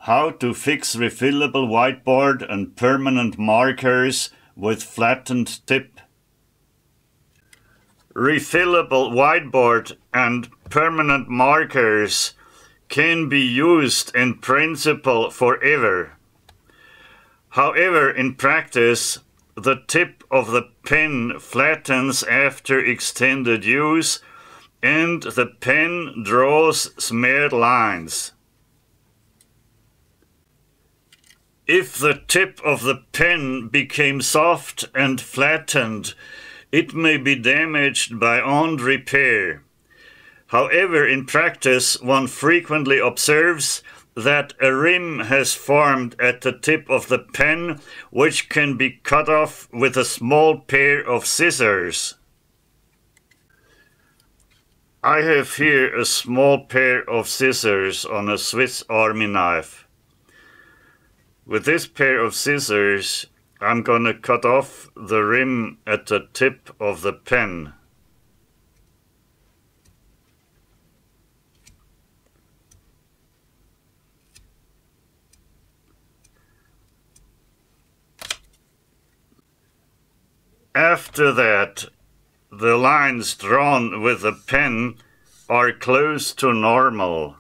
How to fix refillable whiteboard and permanent markers with flattened tip. Refillable whiteboard and permanent markers can be used in principle forever. However, in practice, the tip of the pen flattens after extended use and the pen draws smeared lines. If the tip of the pen became soft and flattened, it may be damaged beyond repair. However, in practice, one frequently observes that a rim has formed at the tip of the pen, which can be cut off with a small pair of scissors. I have here a small pair of scissors on a Swiss Army knife. With this pair of scissors, I'm going to cut off the rim at the tip of the pen. After that, the lines drawn with the pen are close to normal.